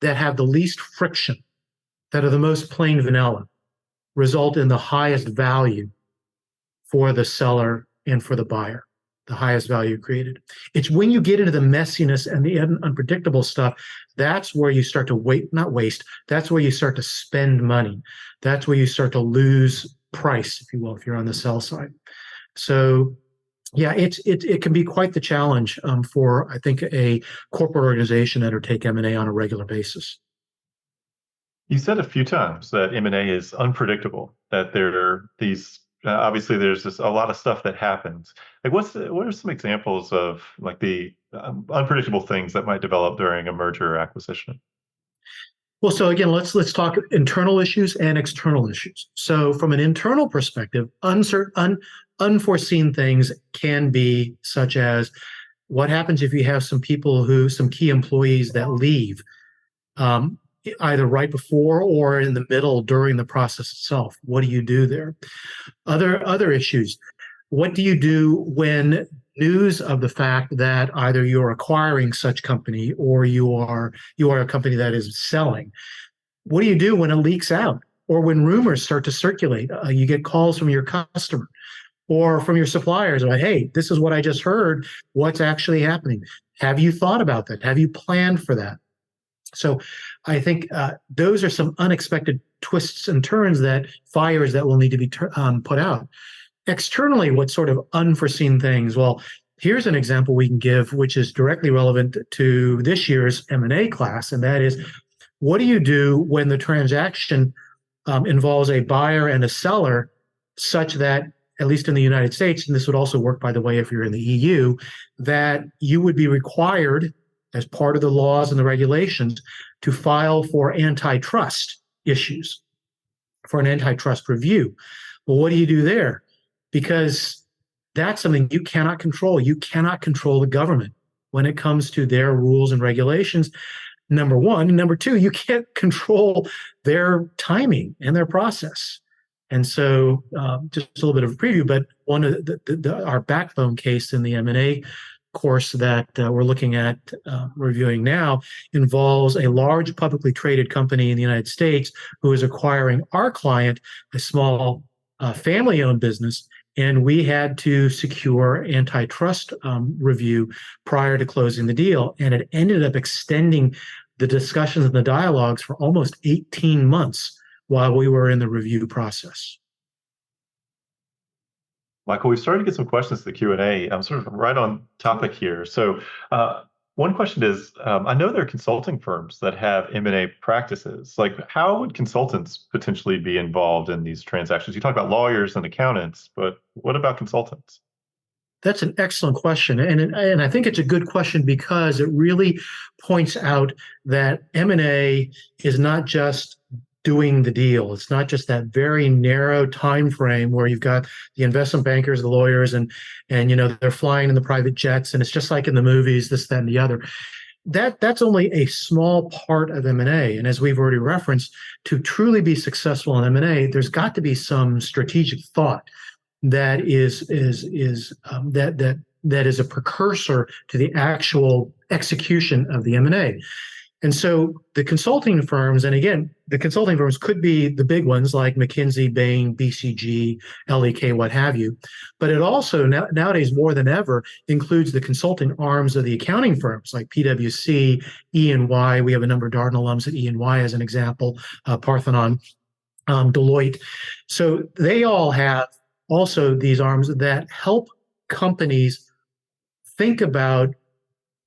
have the least friction, that are the most plain vanilla, result in the highest value for the seller and for the buyer, the highest value created. It's when you get into the messiness and the unpredictable stuff, that's where you start to that's where you start to spend money. That's where you start to lose price, if you will, if you're on the sell side. So yeah, it can be quite the challenge for, I think, a corporate organization to undertake M&A on a regular basis. You said a few times that M&A is unpredictable, that there are these obviously there's a lot of stuff that happens. Like what are some examples of like the unpredictable things that might develop during a merger or acquisition? Well, so again, let's talk internal issues and external issues. So from an internal perspective, unforeseen things can be such as what happens if you have some key employees that leave, either right before or in the middle during the process itself. What do you do there? Other issues. What do you do when news of the fact that either you're acquiring such company or you are a company that is selling? What do you do when it leaks out or when rumors start to circulate? You get calls from your customer or from your suppliers about, hey, this is what I just heard. What's actually happening? Have you thought about that? Have you planned for that? So I think those are some unexpected twists and turns, fires that will need to be put out. Externally, what sort of unforeseen things? Well, here's an example we can give, which is directly relevant to this year's M&A class, and that is, what do you do when the transaction involves a buyer and a seller such that, at least in the United States, and this would also work, by the way, if you're in the EU, that you would be required, as part of the laws and the regulations, to file for antitrust issues, for an antitrust review. Well, what do you do there? Because that's something you cannot control. You cannot control the government when it comes to their rules and regulations, number one. And number two, you can't control their timing and their process. And so just a little bit of a preview, but one of our backbone case in the M&A course that we're looking at reviewing now involves a large publicly traded company in the United States who is acquiring our client, a small family-owned business, and we had to secure antitrust review prior to closing the deal. And it ended up extending the discussions and the dialogues for almost 18 months while we were in the review process. Michael, we've started to get some questions to the Q&A. I'm sort of right on topic here. So one question is, I know there are consulting firms that have M&A practices. Like, how would consultants potentially be involved in these transactions? You talk about lawyers and accountants, but what about consultants? That's an excellent question. And I think it's a good question because it really points out that M&A is not just doing the deal. It's not just that very narrow time frame where you've got the investment bankers, the lawyers, and they're flying in the private jets, and it's just like in the movies, this, that, and the other. That's only a small part of M&A. And as we've already referenced, to truly be successful in M&A, there's got to be some strategic thought that is a precursor to the actual execution of the M&A. And so the consulting firms, and again, the consulting firms could be the big ones like McKinsey, Bain, BCG, LEK, what have you. But it also nowadays more than ever includes the consulting arms of the accounting firms like PwC, E&Y. We have a number of Darden alums at E&Y as an example, Parthenon, Deloitte. So they all have also these arms that help companies think about,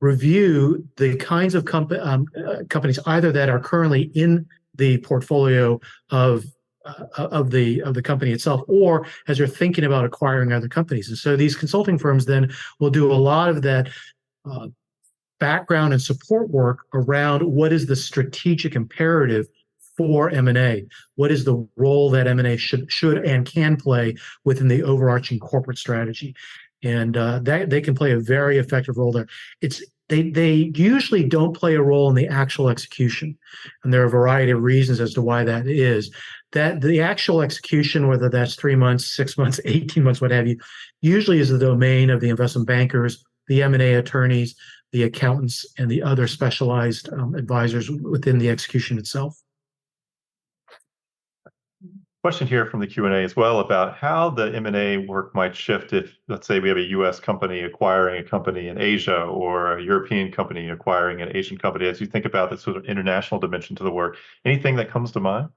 review the kinds of companies either that are currently in the portfolio of the company itself, or as you're thinking about acquiring other companies. And so these consulting firms then will do a lot of that background and support work around what is the strategic imperative for M&A. What is the role that M&A should and can play within the overarching corporate strategy? And that they can play a very effective role there. They usually don't play a role in the actual execution, and there are a variety of reasons as to why that is. That the actual execution, whether that's 3 months, 6 months, 18 months, what have you, usually is the domain of the investment bankers, the M&A attorneys, the accountants, and the other specialized advisors within the execution itself. Question here from the Q&A as well about how the M&A work might shift if, let's say, we have a U.S. company acquiring a company in Asia or a European company acquiring an Asian company. As you think about this sort of international dimension to the work, anything that comes to mind?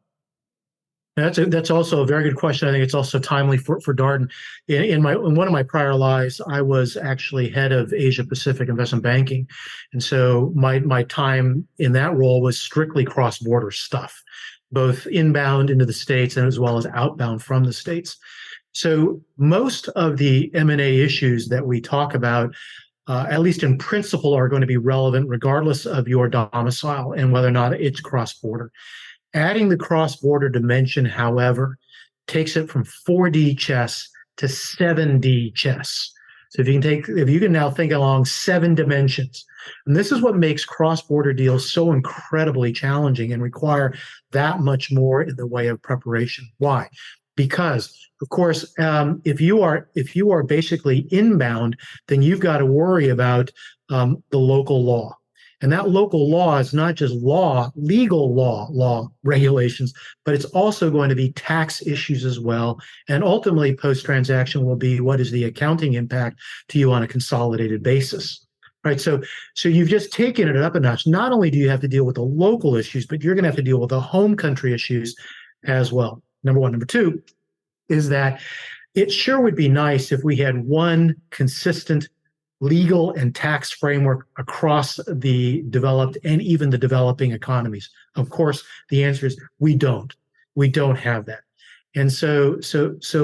That's also a very good question. I think it's also timely for Darden. In one of my prior lives, I was actually head of Asia Pacific investment banking, and so my time in that role was strictly cross-border stuff, both inbound into the States and as well as outbound from the States. So most of the M&A issues that we talk about, at least in principle, are going to be relevant regardless of your domicile and whether or not it's cross-border. Adding the cross-border dimension, however, takes it from 4D chess to 7D chess. So if you can now think along 7 dimensions, and this is what makes cross-border deals so incredibly challenging and require that much more in the way of preparation. Why? Because, of course, if you are basically inbound, then you've got to worry about the local law. And that local law is not just legal law regulations, but it's also going to be tax issues as well. And ultimately, post-transaction will be what is the accounting impact to you on a consolidated basis, right? So you've just taken it up a notch. Not only do you have to deal with the local issues, but you're going to have to deal with the home country issues as well. Number one. Number two is that it sure would be nice if we had one consistent legal and tax framework across the developed and even the developing economies. Of course, the answer is we don't. We don't have that. And so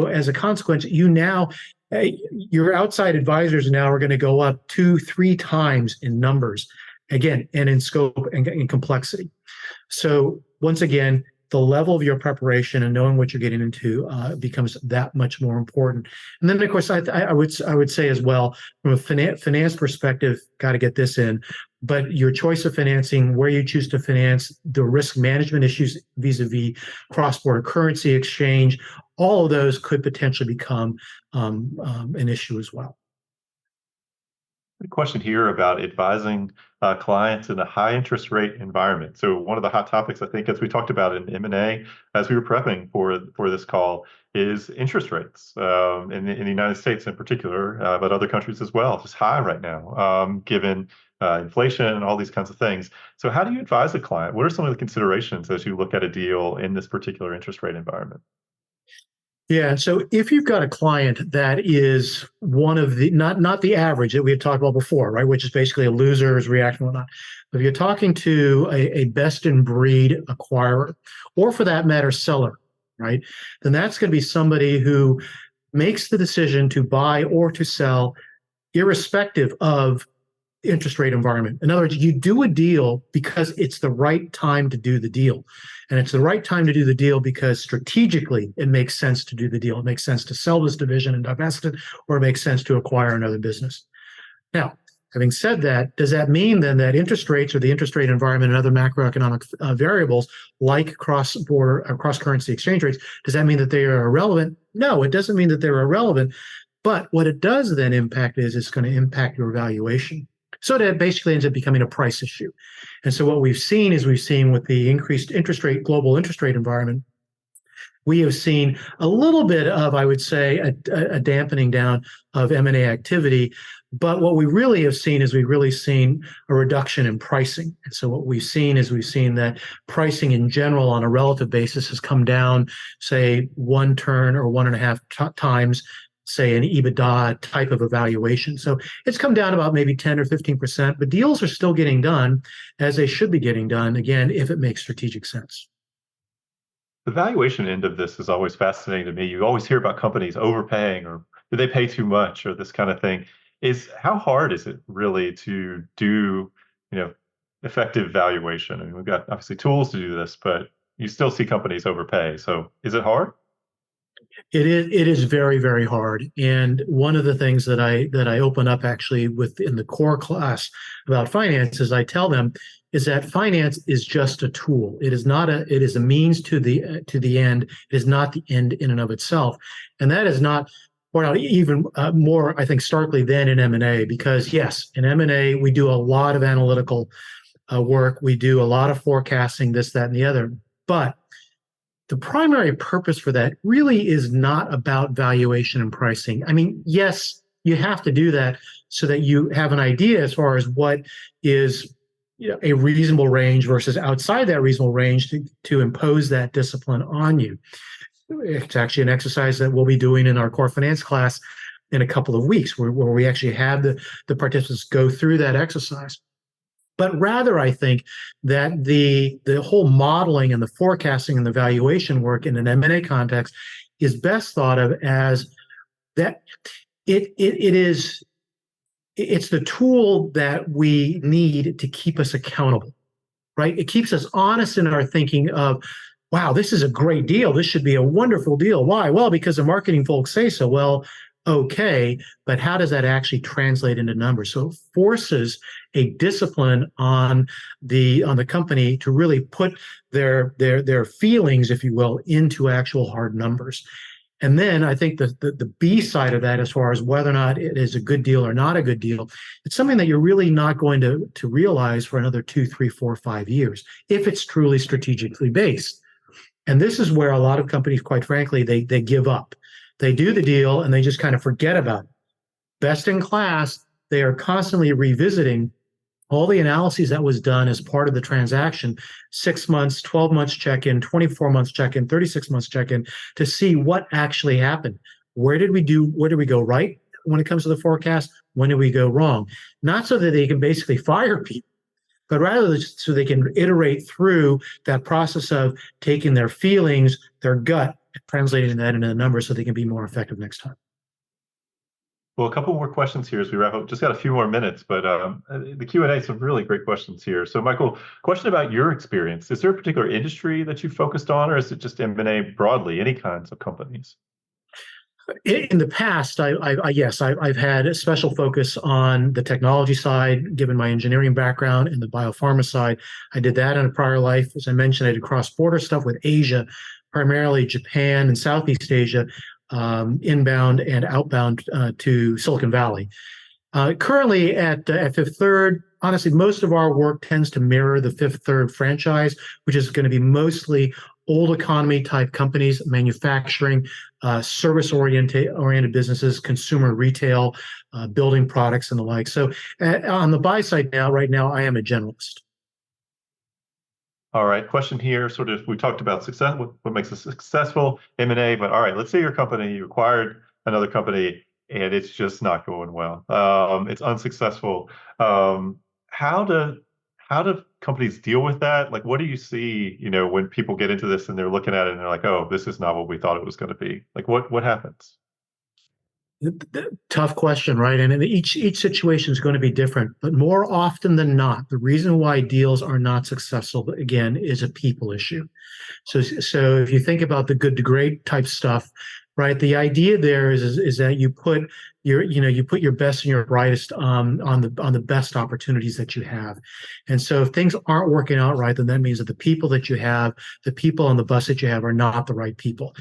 as a consequence, your outside advisors now are going to go up 2-3 times in numbers, again, and in scope and in complexity. So once again, the level of your preparation and knowing what you're getting into becomes that much more important. And then, of course, I would say as well, from a finance perspective, got to get this in. But your choice of financing, where you choose to finance, the risk management issues vis-a-vis cross-border currency exchange, all of those could potentially become an issue as well. A question here about advising clients in a high interest rate environment. So one of the hot topics, I think, as we talked about in M&A, as we were prepping for this call, is interest rates in the United States in particular, but other countries as well, just high right now, given inflation and all these kinds of things. So how do you advise a client? What are some of the considerations as you look at a deal in this particular interest rate environment? Yeah. So if you've got a client that is one of the not the average that we had talked about before, right, which is basically a loser's reaction, whatnot. If you're talking to a best in breed acquirer, or for that matter, seller, right, then that's going to be somebody who makes the decision to buy or to sell, irrespective of interest rate environment. In other words, you do a deal because it's the right time to do the deal. And it's the right time to do the deal because strategically it makes sense to do the deal. It makes sense to sell this division and divest it, or it makes sense to acquire another business. Now, having said that, does that mean then that interest rates or the interest rate environment and other macroeconomic variables like cross-border or cross-currency exchange rates, does that mean that they are irrelevant? No, it doesn't mean that they're irrelevant. But what it does then impact is it's going to impact your valuation. So that basically ends up becoming a price issue. And so what we've seen with the increased global interest rate environment, we have seen a little bit of, I would say, a dampening down of M&A activity. But what we really have seen is we've really seen a reduction in pricing. And so what we've seen that pricing in general on a relative basis has come down, say, 1 turn or 1.5 times, say, an EBITDA type of evaluation. So it's come down about maybe 10 or 15%, but deals are still getting done as they should be getting done, again, if it makes strategic sense. The valuation end of this is always fascinating to me. You always hear about companies overpaying, or did they pay too much, or this kind of thing. How hard is it really to do, effective valuation? I mean, we've got obviously tools to do this, but you still see companies overpay. So is it hard? It is very, very hard. And one of the things that I open up actually in the core class about finance is I tell them is that finance is just a tool. It is a means to the end. It is not the end in and of itself. And that is not, or not even more, I think, starkly than in M&A, because yes, in M&A, we do a lot of analytical work. We do a lot of forecasting, this, that, and the other. But the primary purpose for that really is not about valuation and pricing. I mean, yes, you have to do that so that you have an idea as far as what is a reasonable range versus outside that reasonable range to impose that discipline on you. It's actually an exercise that we'll be doing in our core finance class in a couple of weeks, where we actually have the participants go through that exercise. But rather, I think that the whole modeling and the forecasting and the valuation work in an M&A context is best thought of as that it's the tool that we need to keep us accountable, right? It keeps us honest in our thinking of, wow, this is a great deal. This should be a wonderful deal. Why? Well, because the marketing folks say so. Well, okay, but how does that actually translate into numbers? So it forces a discipline on the company to really put their feelings, if you will, into actual hard numbers. And then I think the B side of that, as far as whether or not it is a good deal or not a good deal, it's something that you're really not going to realize for another 2, 3, 4, 5 years if it's truly strategically based. And this is where a lot of companies, quite frankly, they give up. They do the deal and they just kind of forget about it. Best in class, they are constantly revisiting all the analyses that was done as part of the transaction, 6 months, 12 months check-in, 24 months check-in, 36 months check-in, to see what actually happened. Where did we go right when it comes to the forecast? When did we go wrong? Not so that they can basically fire people, but rather so they can iterate through that process of taking their feelings, their gut, translating that into the numbers so they can be more effective next time. Well, a couple more questions here as we wrap up. Just got a few more minutes, but the Q&A, some really great questions here. So, Michael, question about your experience. Is there a particular industry that you focused on, or is it just M&A broadly, any kinds of companies? In the past, yes, I've had a special focus on the technology side, given my engineering background, and the biopharma side. I did that in a prior life. As I mentioned, I did cross-border stuff with Asia, primarily Japan and Southeast Asia, inbound and outbound to Silicon Valley. Currently at Fifth Third, honestly, most of our work tends to mirror the Fifth Third franchise, which is going to be mostly old economy type companies, manufacturing, service oriented businesses, consumer retail, building products and the like. So on the buy side right now, I am a generalist. All right, question here. Sort of, we talked about success, what makes a successful M&A, but all right, let's say your company, you acquired another company and it's just not going well. It's unsuccessful. How do companies deal with that? Like, what do you see, when people get into this and they're looking at it and they're like, oh, this is not what we thought it was going to be. Like, what happens? Tough question, right? And each situation is going to be different, but more often than not, the reason why deals are not successful, again, is a people issue. So if you think about the good to great type stuff, right? The idea there is that you put your best and your brightest on the best opportunities that you have. And so if things aren't working out right, then that means that the people that you have, the people on the bus that you have, are not the right people.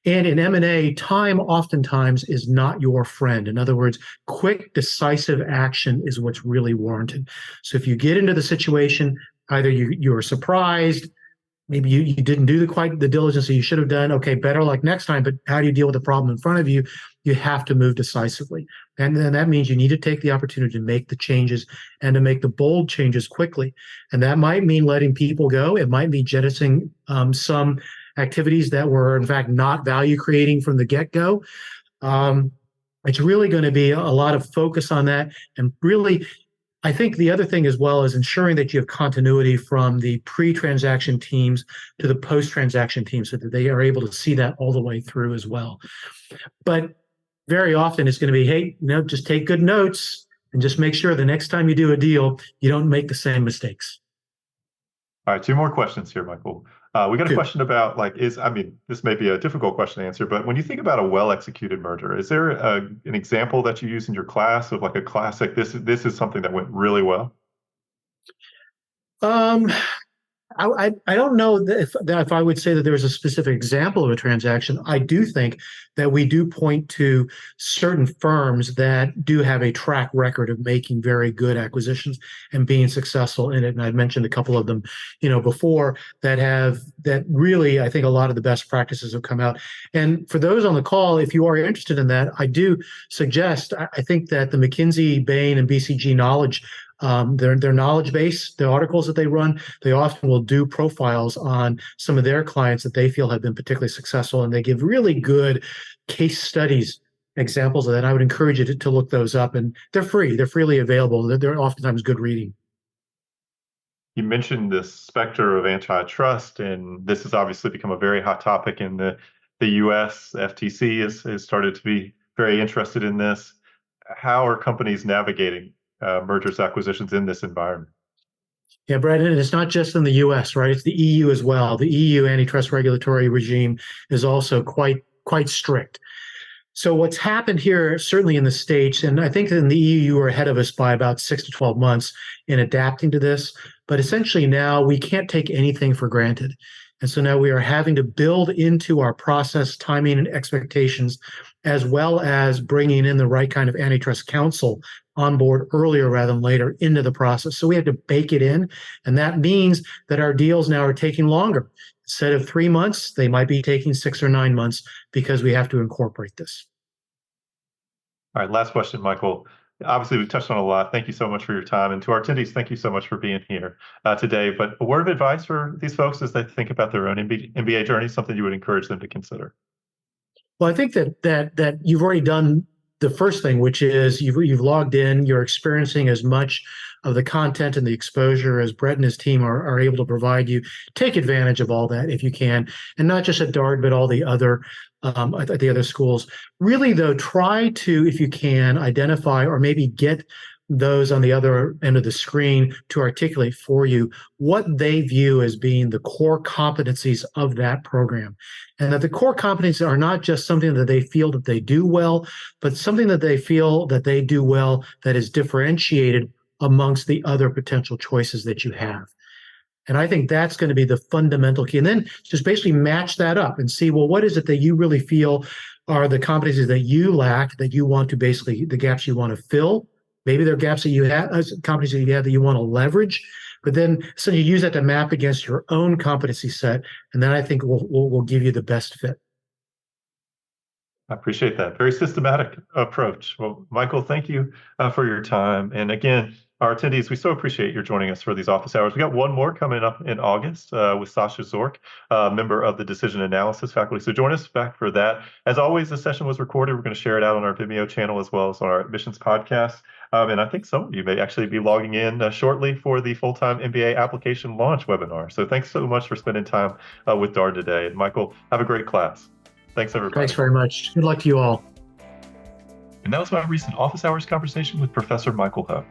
And in M&A, time oftentimes is not your friend. In other words, quick, decisive action is what's really warranted. So if you get into the situation, either you are surprised, maybe you didn't do quite the diligence that you should have done. Okay, better luck next time. But how do you deal with the problem in front of you? You have to move decisively. And then that means you need to take the opportunity to make the changes and to make the bold changes quickly. And that might mean letting people go. It might mean jettisoning some activities that were, in fact, not value creating from the get-go. It's really going to be a lot of focus on that. And really, I think the other thing as well is ensuring that you have continuity from the pre-transaction teams to the post-transaction teams so that they are able to see that all the way through as well. But very often it's going to be, hey, just take good notes and just make sure the next time you do a deal, you don't make the same mistakes. All right, two more questions here, Michael. We got a question about this may be a difficult question to answer, but when you think about a well-executed merger, is there an example that you use in your class of like a classic, this is something that went really well? I don't know if I would say that there's a specific example of a transaction. I do think that we do point to certain firms that do have a track record of making very good acquisitions and being successful in it. And I've mentioned a couple of them, before that really, I think a lot of the best practices have come out. And for those on the call, if you are interested in that, I do suggest, I think that the McKinsey, Bain, and BCG knowledge, their knowledge base, the articles that they run, they often will do profiles on some of their clients that they feel have been particularly successful, and they give really good case studies, examples of that. I would encourage you to look those up, and they're free. They're freely available. They're oftentimes good reading. You mentioned this specter of antitrust, and this has obviously become a very hot topic in the U.S. FTC has started to be very interested in this. How are companies navigating mergers, acquisitions in this environment? Yeah, Brad, and it's not just in the U.S., right? It's the EU as well. The EU antitrust regulatory regime is also quite strict. So what's happened here, certainly in the States, and I think in the EU are ahead of us by about 6 to 12 months in adapting to this, but essentially now we can't take anything for granted. And so now we are having to build into our process timing and expectations, as well as bringing in the right kind of antitrust counsel on board earlier rather than later into the process. So we have to bake it in. And that means that our deals now are taking longer. Instead of 3 months, they might be taking 6 or 9 months because we have to incorporate this. All right, last question, Michael. Obviously, we touched on a lot. Thank you so much for your time. And to our attendees, thank you so much for being here today. But a word of advice for these folks as they think about their own MBA journey, something you would encourage them to consider. Well, I think that you've already done the first thing, which is you've logged in, you're experiencing as much of the content and the exposure as Brett and his team are able to provide you. Take advantage of all that if you can, and not just at Darden, but all at the other schools. Really, though, try to, if you can, identify or maybe get those on the other end of the screen to articulate for you what they view as being the core competencies of that program. And that the core competencies are not just something that they feel that they do well, but something that they feel that they do well that is differentiated amongst the other potential choices that you have. And I think that's going to be the fundamental key. And then just basically match that up and see, well, what is it that you really feel are the competencies that you lack, that you want to basically, the gaps you want to fill. Maybe there are gaps that you have, competencies that you have that you want to leverage, but then so you use that to map against your own competency set, and then I think will give you the best fit. I appreciate that. Very systematic approach. Well, Michael, thank you for your time. And again, our attendees, we so appreciate your joining us for these office hours. We got one more coming up in August with Sasha Zork, member of the Decision Analysis faculty. So join us back for that. As always, this session was recorded. We're going to share it out on our Vimeo channel as well as on our admissions podcast. And I think some of you may actually be logging in shortly for the full-time MBA application launch webinar. So thanks so much for spending time with Darden today. And Michael, have a great class. Thanks, everybody. Thanks very much. Good luck to you all. And that was my recent office hours conversation with Professor Michael Ho.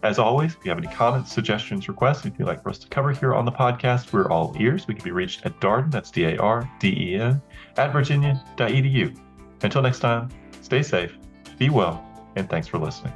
As always, if you have any comments, suggestions, requests, if you'd like for us to cover here on the podcast, we're all ears. We can be reached at Darden, that's Darden, at virginia.edu. Until next time, stay safe, be well, and thanks for listening.